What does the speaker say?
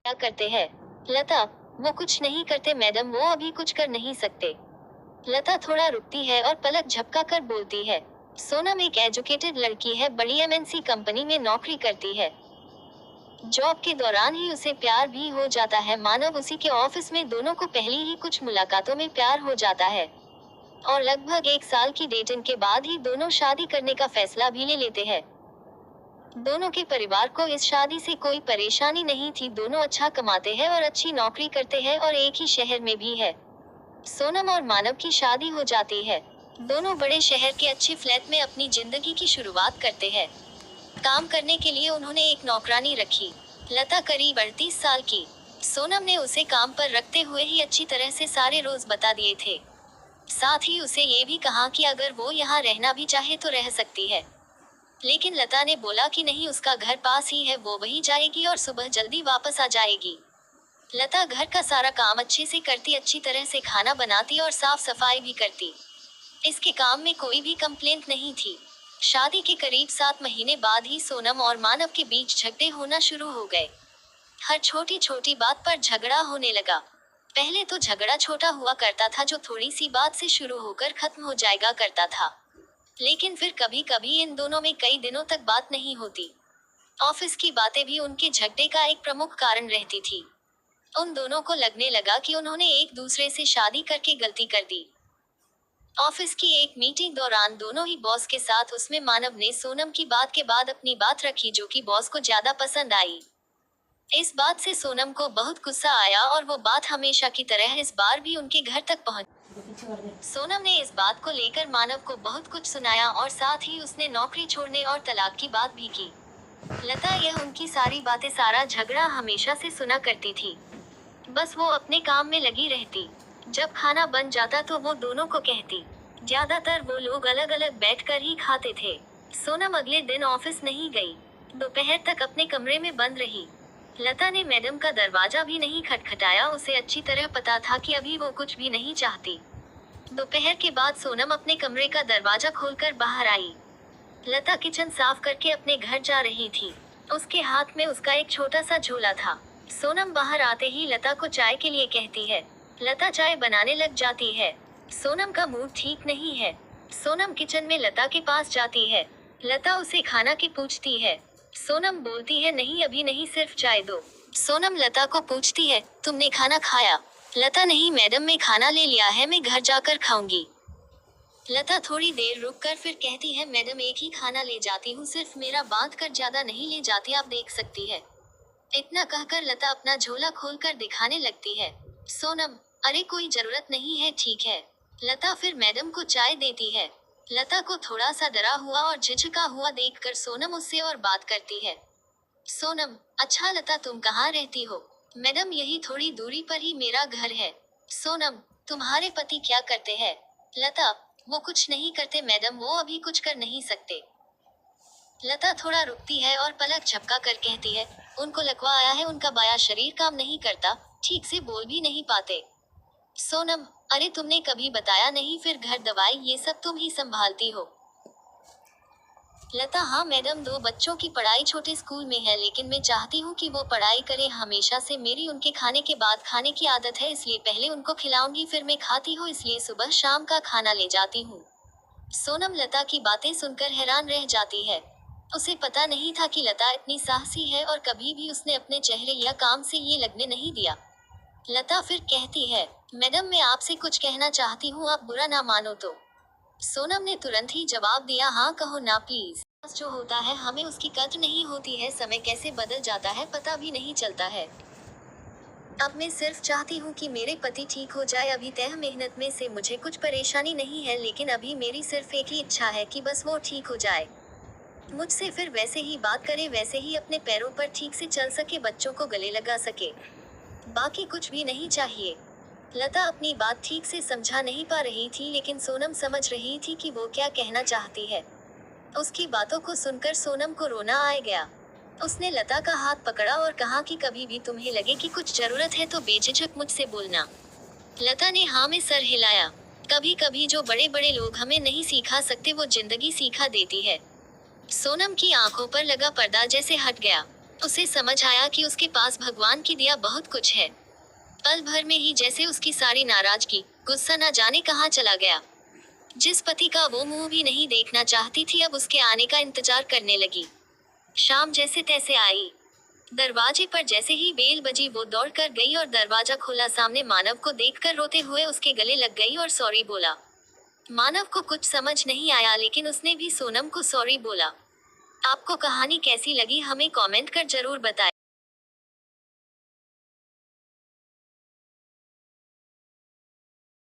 क्या करते हैं? लता, वो कुछ नहीं करते मैडम, वो अभी कुछ कर नहीं सकते। लता थोड़ा रुकती है और पलक झपका कर बोलती है। सोनम एक एजुकेटेड लड़की है, बड़ी एमएनसी कंपनी में नौकरी करती है। जॉब के दौरान ही उसे प्यार भी हो जाता है। मानव उसी के ऑफिस में दोनों को पहली ही कुछ मुलाकातों में प्यार हो जाता है और लगभग 1 साल की डेटिंग के बाद ही दोनों शादी करने का फैसला भी ले लेते हैं। दोनों के परिवार को इस शादी से कोई परेशानी नहीं थी। दोनों अच्छा कमाते हैं और अच्छी नौकरी करते हैं और एक ही शहर में भी है। सोनम और मानव की शादी हो जाती है। दोनों बड़े शहर के अच्छे फ्लैट में अपनी जिंदगी की शुरुआत करते हैं। काम करने के लिए उन्होंने एक नौकरानी रखी। लता करीब 38 साल की। सोनम ने उसे काम पर रखते हुए ही अच्छी तरह से सारे रोज बता दिए थे। साथ ही उसे ये भी कहा कि अगर वो यहाँ रहना भी चाहे तो रह सकती है। लेकिन लता ने बोला कि नहीं, उसका घर पास ही है, वो वहीं जाएगी और सुबह जल्दी वापस आ जाएगी। लता घर का सारा काम अच्छे से करती, अच्छी तरह से खाना बनाती और साफ सफाई भी करती। इसके काम में कोई भी कंप्लेंट नहीं थी। शादी के करीब 7 महीने बाद ही सोनम और मानव के बीच झगड़े होना शुरू हो गए। हर छोटी छोटी बात पर झगड़ा होने लगा। पहले तो झगड़ा छोटा हुआ करता था जो थोड़ी सी बात से शुरू होकर खत्म हो जाएगा करता था, लेकिन फिर कभी कभी इन दोनों में कई दिनों तक बात नहीं होती। ऑफिस की बातें भी उनके झगड़े का एक प्रमुख कारण रहती थी। उन दोनों को लगने लगा कि उन्होंने एक दूसरे से शादी करके गलती कर दी। ऑफिस की एक मीटिंग दौरान दोनों ही बॉस के साथ, उसमें मानव ने सोनम की बात के बाद अपनी बात रखी जो कि बॉस को ज्यादा पसंद आई। इस बात से सोनम को बहुत गुस्सा आया और वो बात हमेशा की तरह इस बार भी उनके घर तक पहुंच। सोनम ने इस बात को लेकर मानव को बहुत कुछ सुनाया और साथ ही उसने नौकरी छोड़ने और तलाक की बात भी की। लता यह उनकी सारी बातें, सारा झगड़ा हमेशा से सुना करती थी। बस वो अपने काम में लगी रहती। जब खाना बन जाता तो वो दोनों को कहती। ज्यादातर वो लोग अलग अलग बैठकर ही खाते थे। सोनम अगले दिन ऑफिस नहीं गई। दोपहर तक अपने कमरे में बंद रही। लता ने मैडम का दरवाजा भी नहीं खटखटाया। उसे अच्छी तरह पता था कि अभी वो कुछ भी नहीं चाहती। दोपहर के बाद सोनम अपने कमरे का दरवाजा खोलकर बाहर आई। लता किचन साफ करके अपने घर जा रही थी। उसके हाथ में उसका एक छोटा सा झोला था। सोनम बाहर आते ही लता को चाय के लिए कहती है। लता चाय बनाने लग जाती है। सोनम का मूड ठीक नहीं है। सोनम किचन में लता के पास जाती है। लता उसे खाना की पूछती है। सोनम बोलती है नहीं, अभी नहीं, सिर्फ चाय दो। सोनम लता को पूछती है, तुमने खाना खाया? लता नहीं मैडम, मैं खाना ले लिया है, मैं घर जाकर खाऊंगी। लता थोड़ी देर रुककर फिर कहती है, मैडम एक ही खाना ले जाती हूँ, सिर्फ मेरा बांध कर ज्यादा नहीं ले जाती, आप देख सकती है। इतना कहकर लता अपना झोला खोलकर दिखाने लगती है। सोनम, अरे कोई जरूरत नहीं है, ठीक है। लता फिर मैडम को चाय देती है। लता को थोड़ा सा डरा हुआ और झिझका हुआ देखकर सोनम उससे और बात करती है। सोनम, अच्छा लता तुम कहाँ रहती हो? मैडम यही थोड़ी दूरी पर ही मेरा घर है। सोनम, तुम्हारे पति क्या करते हैं? लता, वो कुछ नहीं करते मैडम, वो अभी कुछ कर नहीं सकते। लता थोड़ा रुकती है और पलक झपका कर कहती है, उनको लकवा आया है, उनका बायां शरीर काम नहीं करता, ठीक से बोल भी नहीं पाते। सोनम, अरे तुमने कभी बताया नहीं, फिर घर दवाई ये सब तुम ही संभालती हो? लता, हाँ मैडम, 2 बच्चों की पढ़ाई छोटे स्कूल में है, लेकिन मैं चाहती हूँ कि वो पढ़ाई करें। हमेशा से मेरी उनके खाने के बाद खाने की आदत है, इसलिए पहले उनको खिलाऊंगी फिर मैं खाती हूँ, इसलिए सुबह शाम का खाना ले जाती हूँ। सोनम लता की बातें सुनकर हैरान रह जाती है। उसे पता नहीं था कि लता इतनी साहसी है और कभी भी उसने अपने चेहरे या काम से ये लगने नहीं दिया। लता फिर कहती है, मैडम मैं आपसे कुछ कहना चाहती हूँ, आप बुरा ना मानो तो। सोनम ने तुरंत ही जवाब दिया, हाँ कहो ना प्लीज। जो होता है हमें उसकी कद्र नहीं होती है, समय कैसे बदल जाता है पता भी नहीं चलता है। अब मैं सिर्फ चाहती हूँ कि मेरे पति ठीक हो जाए। अभी तय मेहनत में से मुझे कुछ परेशानी नहीं है, लेकिन अभी मेरी सिर्फ एक ही इच्छा है कि बस वो ठीक हो जाए, मुझसे फिर वैसे ही बात करे, वैसे ही अपने पैरों पर ठीक से चल सके, बच्चों को गले लगा सके, बाकी कुछ भी नहीं चाहिए। लता अपनी बात ठीक से समझा नहीं पा रही थी, लेकिन सोनम समझ रही थी कि वो क्या कहना चाहती है। उसकी बातों को सुनकर सोनम को रोना आ गया। उसने लता का हाथ पकड़ा और कहा कि कभी भी तुम्हें लगे कि कुछ जरूरत है तो बेझिझक मुझसे बोलना। लता ने हाँ में सर हिलाया। कभी कभी जो बड़े बड़े लोग हमें नहीं सिखा सकते वो जिंदगी सिखा देती है। सोनम की आंखों पर लगा पर्दा जैसे हट गया। उसे समझ आया कि उसके पास भगवान की दिया बहुत कुछ है। पल भर में ही जैसे उसकी सारी नाराजगी, गुस्सा न जाने कहाँ चला गया। जिस पति का वो मुंह भी नहीं देखना चाहती थी, अब उसके आने का इंतजार करने लगी। शाम जैसे तैसे आई। दरवाजे पर जैसे ही बेल बजी वो दौड़ कर गई और दरवाजा खोला। सामने मानव को देखकर रोते हुए उसके गले लग गई और सॉरी बोला। मानव को कुछ समझ नहीं आया, लेकिन उसने भी सोनम को सॉरी बोला। आपको कहानी कैसी लगी हमें कमेंट कर जरूर बताएं।